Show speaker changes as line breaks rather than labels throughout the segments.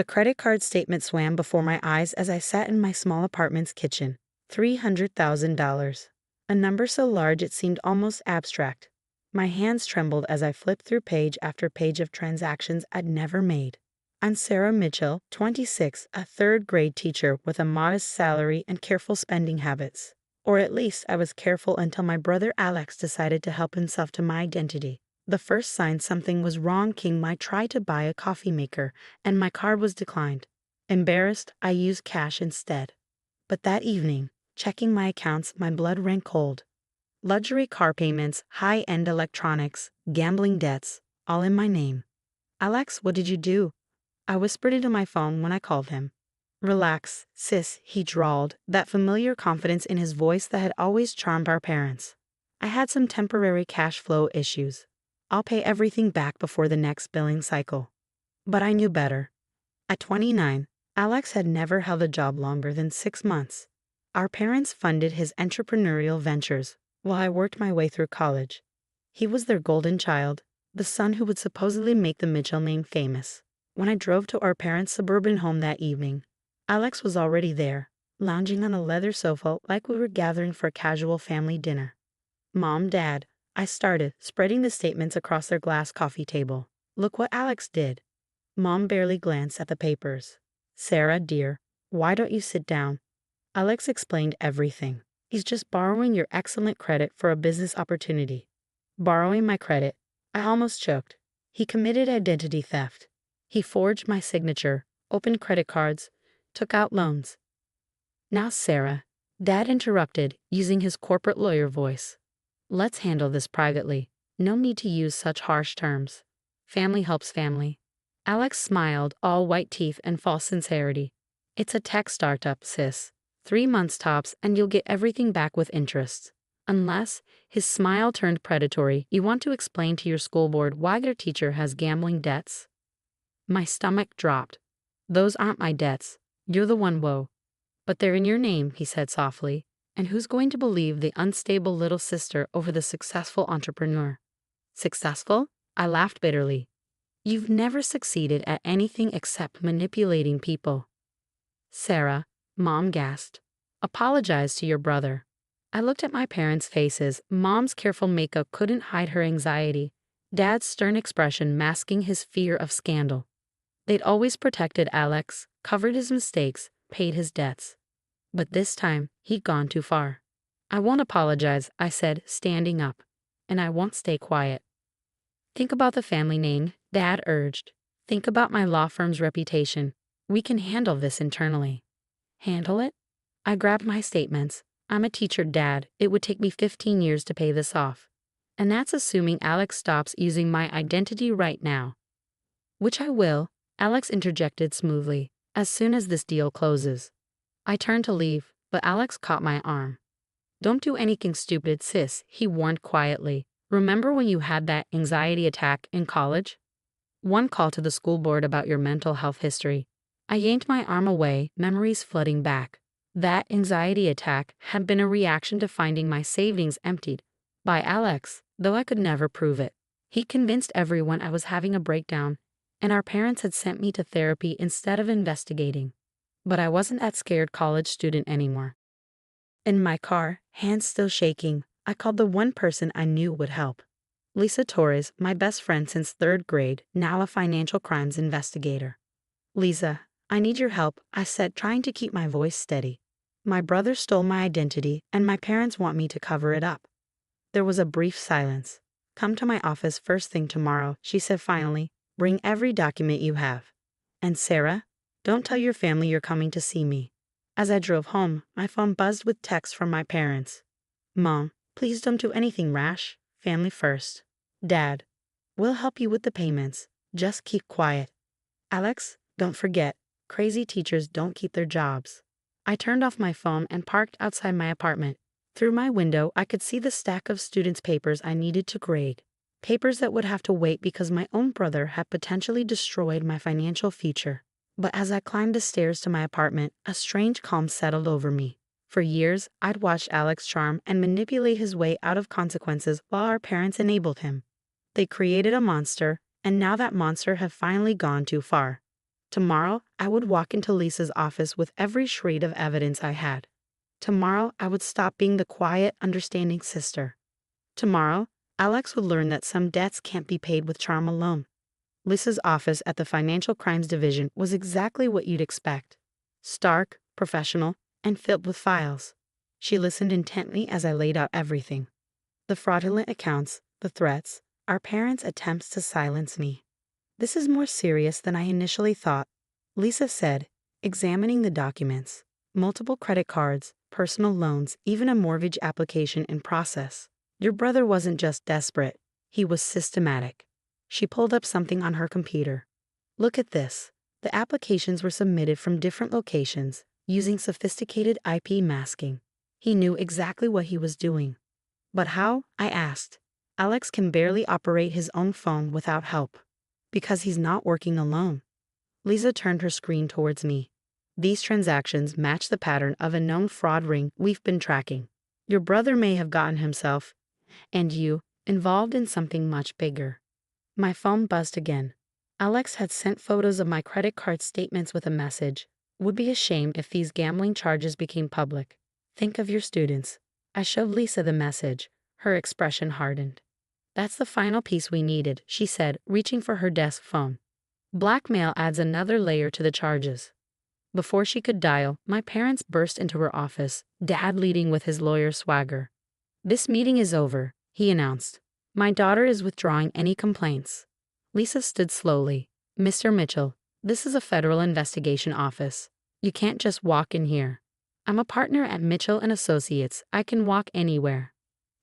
The credit card statement swam before my eyes as I sat in my small apartment's kitchen. $300,000. A number so large it seemed almost abstract. My hands trembled as I flipped through page after page of transactions I'd never made. I'm Sarah Mitchell, 26, a third-grade teacher with a modest salary and careful spending habits. Or at least I was careful until my brother Alex decided to help himself to my identity. The first sign something was wrong came when I tried to buy a coffee maker, and my card was declined. Embarrassed, I used cash instead. But that evening, checking my accounts, my blood ran cold. Luxury car payments, high-end electronics, gambling debts, all in my name. "Alex, what did you do?" I whispered into my phone when I called him. "Relax, sis," he drawled, that familiar confidence in his voice that had always charmed our parents. "I had some temporary cash flow issues. I'll pay everything back before the next billing cycle." But I knew better. At 29, Alex had never held a job longer than 6 months. Our parents funded his entrepreneurial ventures while I worked my way through college. He was their golden child, the son who would supposedly make the Mitchell name famous. When I drove to our parents' suburban home that evening, Alex was already there, lounging on a leather sofa like we were gathering for a casual family dinner. "Mom, Dad," I started, spreading the statements across their glass coffee table. "Look what Alex did." Mom barely glanced at the papers. "Sarah, dear, why don't you sit down?" Alex explained everything. "He's just borrowing your excellent credit for a business opportunity." Borrowing my credit? I almost choked. He committed identity theft. He forged my signature, opened credit cards, took out loans. "Now, Sarah," Dad interrupted, using his corporate lawyer voice. "Let's handle this privately. No need to use such harsh terms. Family helps family." Alex smiled, all white teeth and false sincerity. "It's a tech startup, sis. 3 months tops and you'll get everything back with interest. Unless," his smile turned predatory, "you want to explain to your school board why their teacher has gambling debts." My stomach dropped. "Those aren't my debts. You're the one, whoa. But they're in your name," he said softly. "And who's going to believe the unstable little sister over the successful entrepreneur?" "Successful?" I laughed bitterly. "You've never succeeded at anything except manipulating people." "Sarah," Mom gasped, "apologize to your brother." I looked at my parents' faces. Mom's careful makeup couldn't hide her anxiety, Dad's stern expression masking his fear of scandal. They'd always protected Alex, covered his mistakes, paid his debts. But this time, he'd gone too far. "I won't apologize," I said, standing up. "And I won't stay quiet." "Think about the family name," Dad urged. "Think about my law firm's reputation. We can handle this internally." "Handle it?" I grabbed my statements. "I'm a teacher, Dad. It would take me 15 years to pay this off. And that's assuming Alex stops using my identity right now." "Which I will," Alex interjected smoothly, "as soon as this deal closes." I turned to leave, but Alex caught my arm. "Don't do anything stupid, sis," he warned quietly. "Remember when you had that anxiety attack in college? One call to the school board about your mental health history." I yanked my arm away, memories flooding back. That anxiety attack had been a reaction to finding my savings emptied by Alex, though I could never prove it. He convinced everyone I was having a breakdown, and our parents had sent me to therapy instead of investigating. But I wasn't that scared college student anymore. In my car, hands still shaking, I called the one person I knew would help. Lisa Torres, my best friend since 3rd grade, now a financial crimes investigator. "Lisa, I need your help," I said, trying to keep my voice steady. "My brother stole my identity, and my parents want me to cover it up." There was a brief silence. "Come to my office first thing tomorrow," she said finally. "Bring every document you have. And Sarah, don't tell your family you're coming to see me." As I drove home, my phone buzzed with texts from my parents. "Mom, please don't do anything rash. Family first." "Dad, we'll help you with the payments. Just keep quiet." "Alex, don't forget, crazy teachers don't keep their jobs." I turned off my phone and parked outside my apartment. Through my window, I could see the stack of students' papers I needed to grade. Papers that would have to wait because my own brother had potentially destroyed my financial future. But as I climbed the stairs to my apartment, a strange calm settled over me. For years, I'd watched Alex charm and manipulate his way out of consequences while our parents enabled him. They created a monster, and now that monster had finally gone too far. Tomorrow, I would walk into Lisa's office with every shred of evidence I had. Tomorrow, I would stop being the quiet, understanding sister. Tomorrow, Alex would learn that some debts can't be paid with charm alone. Lisa's office at the Financial Crimes Division was exactly what you'd expect. Stark, professional, and filled with files. She listened intently as I laid out everything. The fraudulent accounts, the threats, our parents' attempts to silence me. This is more serious than I initially thought, Lisa said, examining the documents. Multiple credit cards, personal loans, even a mortgage application in process. Your brother wasn't just desperate, he was systematic. She pulled up something on her computer. Look at this. The applications were submitted from different locations, using sophisticated IP masking. He knew exactly what he was doing. But how? I asked. Alex can barely operate his own phone without help. Because he's not working alone. Lisa turned her screen towards me. These transactions match the pattern of a known fraud ring we've been tracking. Your brother may have gotten himself, and you, involved in something much bigger. My phone buzzed again. Alex had sent photos of my credit card statements with a message. Would be a shame if these gambling charges became public. Think of your students. I showed Lisa the message. Her expression hardened. That's the final piece we needed, she said, reaching for her desk phone. Blackmail adds another layer to the charges. Before she could dial, my parents burst into her office, Dad leading with his lawyer swagger. This meeting is over, he announced. My daughter is withdrawing any complaints. Lisa stood slowly. Mr. Mitchell, this is a federal investigation office. You can't just walk in here. I'm a partner at Mitchell & Associates. I can walk anywhere.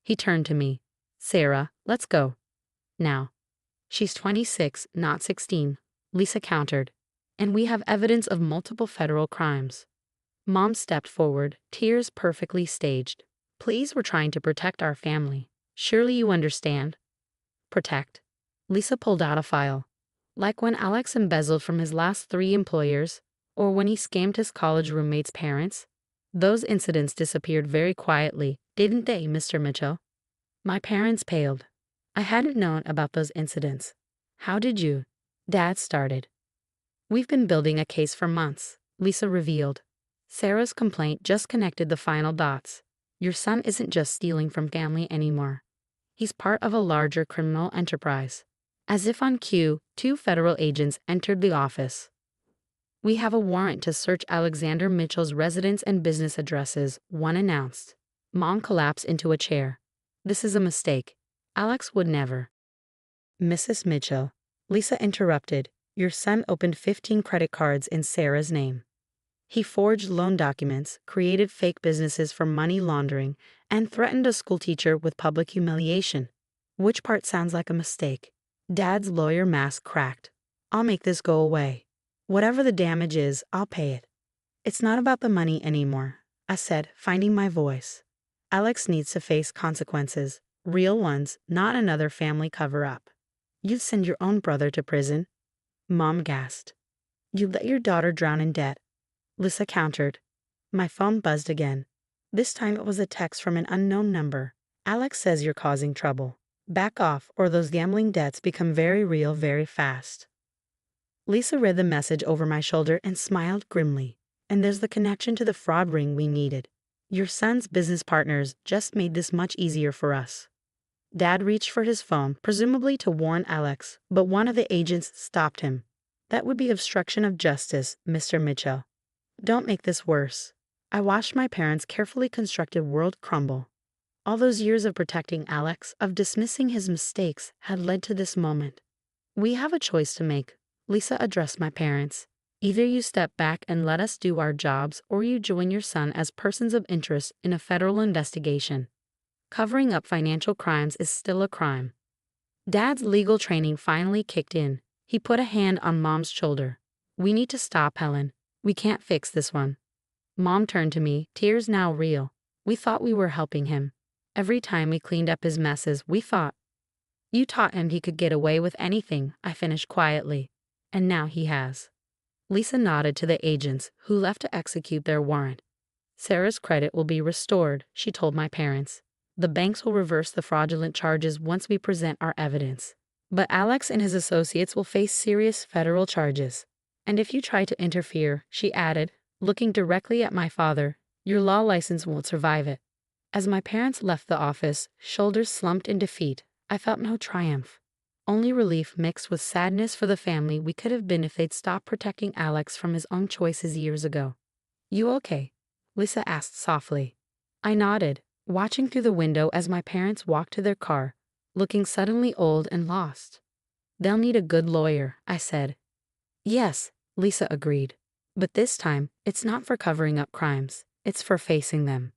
He turned to me. Sarah, let's go. Now. She's 26, not 16, Lisa countered. And we have evidence of multiple federal crimes. Mom stepped forward, tears perfectly staged. Please, we're trying to protect our family. Surely you understand. Protect. Lisa pulled out a file. Like when Alex embezzled from his last 3 employers, or when he scammed his college roommate's parents. Those incidents disappeared very quietly, didn't they, Mr. Mitchell? My parents paled. I hadn't known about those incidents. How did you? Dad started. We've been building a case for months, Lisa revealed. Sarah's complaint just connected the final dots. Your son isn't just stealing from family anymore. He's part of a larger criminal enterprise. As if on cue, 2 federal agents entered the office. We have a warrant to search Alexander Mitchell's residence and business addresses, one announced. Mom collapsed into a chair. This is a mistake. Alex would never. Mrs. Mitchell, Lisa interrupted. Your son opened 15 credit cards in Sarah's name. He forged loan documents, created fake businesses for money laundering, and threatened a schoolteacher with public humiliation. Which part sounds like a mistake? Dad's lawyer mask cracked. I'll make this go away. Whatever the damage is, I'll pay it. It's not about the money anymore, I said, finding my voice. Alex needs to face consequences, real ones, not another family cover-up. You'd send your own brother to prison. Mom gasped. You'd let your daughter drown in debt. Lisa countered. My phone buzzed again. This time it was a text from an unknown number. Alex says you're causing trouble. Back off, or those gambling debts become very real very fast. Lisa read the message over my shoulder and smiled grimly. And there's the connection to the fraud ring we needed. Your son's business partners just made this much easier for us. Dad reached for his phone, presumably to warn Alex, but one of the agents stopped him. That would be obstruction of justice, Mr. Mitchell. Don't make this worse. I watched my parents' carefully constructed world crumble. All those years of protecting Alex, of dismissing his mistakes, had led to this moment. We have a choice to make, Lisa addressed my parents. Either you step back and let us do our jobs, or you join your son as persons of interest in a federal investigation. Covering up financial crimes is still a crime. Dad's legal training finally kicked in. He put a hand on Mom's shoulder. We need to stop, Helen. We can't fix this one. Mom turned to me, tears now real. We thought we were helping him. Every time we cleaned up his messes, we thought. You taught him he could get away with anything, I finished quietly. And now he has. Lisa nodded to the agents, who left to execute their warrant. Sarah's credit will be restored, she told my parents. The banks will reverse the fraudulent charges once we present our evidence. But Alex and his associates will face serious federal charges. And if you try to interfere, she added, looking directly at my father, your law license won't survive it. As my parents left the office, shoulders slumped in defeat, I felt no triumph. Only relief mixed with sadness for the family we could have been if they'd stopped protecting Alex from his own choices years ago. You okay? Lisa asked softly. I nodded, watching through the window as my parents walked to their car, looking suddenly old and lost. They'll need a good lawyer, I said. Yes, Lisa agreed. But this time, it's not for covering up crimes, it's for facing them.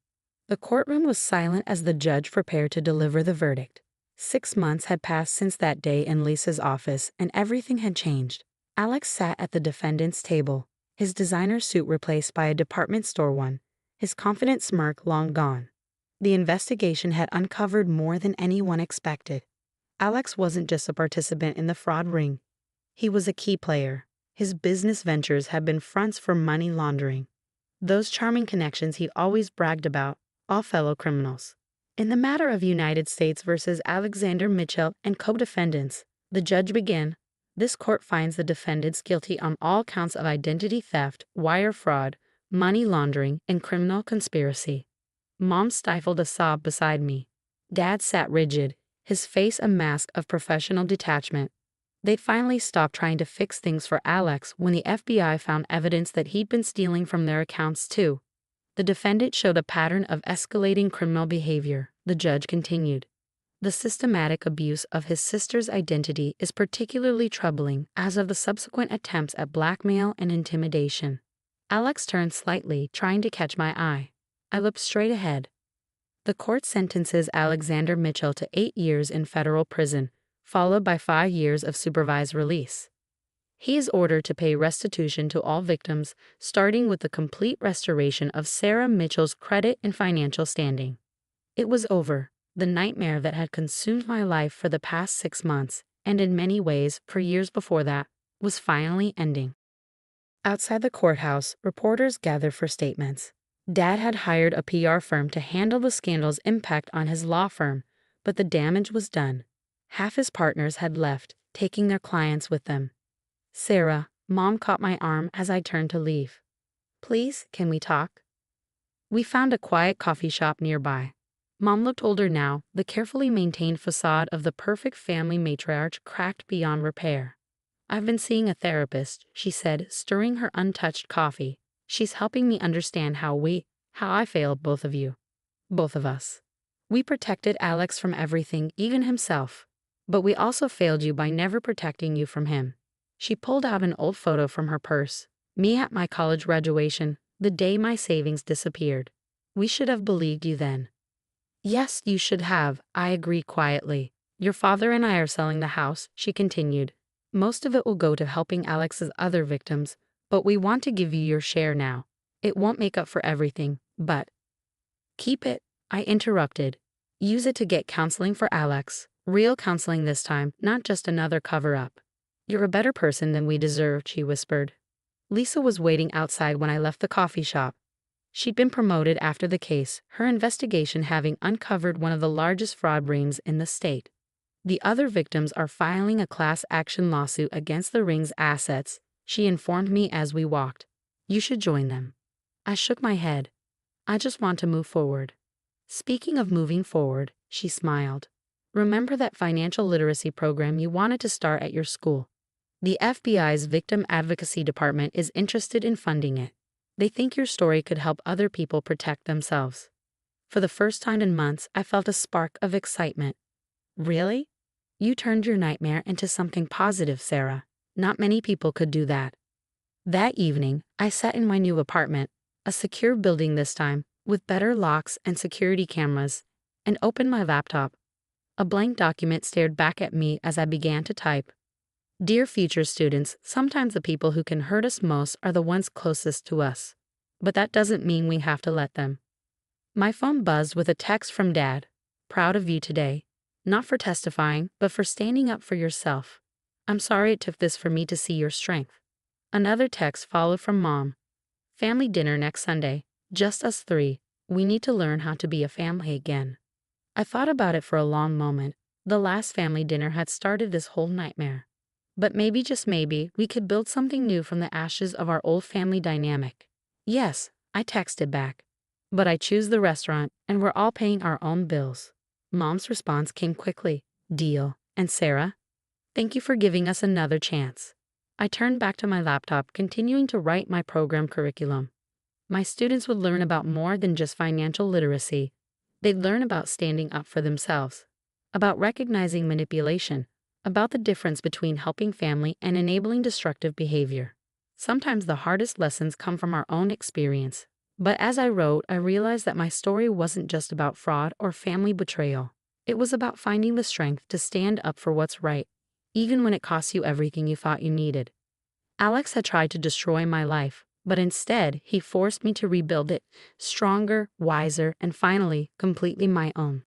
The courtroom was silent as the judge prepared to deliver the verdict. 6 months had passed since that day in Lisa's office, and everything had changed. Alex sat at the defendant's table, his designer suit replaced by a department store one, his confident smirk long gone. The investigation had uncovered more than anyone expected. Alex wasn't just a participant in the fraud ring. He was a key player. His business ventures had been fronts for money laundering. Those charming connections he'd always bragged about, all fellow criminals. In the matter of United States versus Alexander Mitchell and co-defendants, the judge began, this court finds the defendants guilty on all counts of identity theft, wire fraud, money laundering, and criminal conspiracy. Mom stifled a sob beside me. Dad sat rigid, his face a mask of professional detachment. They'd finally stopped trying to fix things for Alex when the FBI found evidence that he'd been stealing from their accounts too. The defendant showed a pattern of escalating criminal behavior, the judge continued. The systematic abuse of his sister's identity is particularly troubling as of the subsequent attempts at blackmail and intimidation. Alex turned slightly, trying to catch my eye. I looked straight ahead. The court sentences Alexander Mitchell to 8 years in federal prison, followed by 5 years of supervised release. He is ordered to pay restitution to all victims, starting with the complete restoration of Sarah Mitchell's credit and financial standing. It was over. The nightmare that had consumed my life for the past 6 months, and in many ways for years before that, was finally ending. Outside the courthouse, reporters gathered for statements. Dad had hired a PR firm to handle the scandal's impact on his law firm, but the damage was done. Half his partners had left, taking their clients with them. Sarah, Mom caught my arm as I turned to leave. Please, can we talk? We found a quiet coffee shop nearby. Mom looked older now, the carefully maintained facade of the perfect family matriarch cracked beyond repair. I've been seeing a therapist, she said, stirring her untouched coffee. She's helping me understand how I failed both of you. Both of us. We protected Alex from everything, even himself. But we also failed you by never protecting you from him. She pulled out an old photo from her purse. Me at my college graduation, the day my savings disappeared. We should have believed you then. Yes, you should have, I agreed quietly. Your father and I are selling the house, she continued. Most of it will go to helping Alex's other victims, but we want to give you your share now. It won't make up for everything, but... Keep it, I interrupted. Use it to get counseling for Alex. Real counseling this time, not just another cover-up. You're a better person than we deserved, she whispered. Lisa was waiting outside when I left the coffee shop. She'd been promoted after the case, her investigation having uncovered one of the largest fraud rings in the state. The other victims are filing a class action lawsuit against the ring's assets, she informed me as we walked. You should join them. I shook my head. I just want to move forward. Speaking of moving forward, she smiled. Remember that financial literacy program you wanted to start at your school? The FBI's Victim Advocacy Department is interested in funding it. They think your story could help other people protect themselves. For the first time in months, I felt a spark of excitement. Really? You turned your nightmare into something positive, Sarah. Not many people could do that. That evening, I sat in my new apartment, a secure building this time, with better locks and security cameras, and opened my laptop. A blank document stared back at me as I began to type. Dear future students, sometimes the people who can hurt us most are the ones closest to us. But that doesn't mean we have to let them. My phone buzzed with a text from Dad. Proud of you today. Not for testifying, but for standing up for yourself. I'm sorry it took this for me to see your strength. Another text followed from Mom. Family dinner next Sunday. Just us 3. We need to learn how to be a family again. I thought about it for a long moment. The last family dinner had started this whole nightmare. But maybe, just maybe, we could build something new from the ashes of our old family dynamic. Yes, I texted back. But I choose the restaurant, and we're all paying our own bills. Mom's response came quickly. Deal. And Sarah? Thank you for giving us another chance. I turned back to my laptop, continuing to write my program curriculum. My students would learn about more than just financial literacy. They'd learn about standing up for themselves, about recognizing manipulation, about the difference between helping family and enabling destructive behavior. Sometimes the hardest lessons come from our own experience. But as I wrote, I realized that my story wasn't just about fraud or family betrayal. It was about finding the strength to stand up for what's right, even when it costs you everything you thought you needed. Alex had tried to destroy my life, but instead he forced me to rebuild it, stronger, wiser, and finally, completely my own.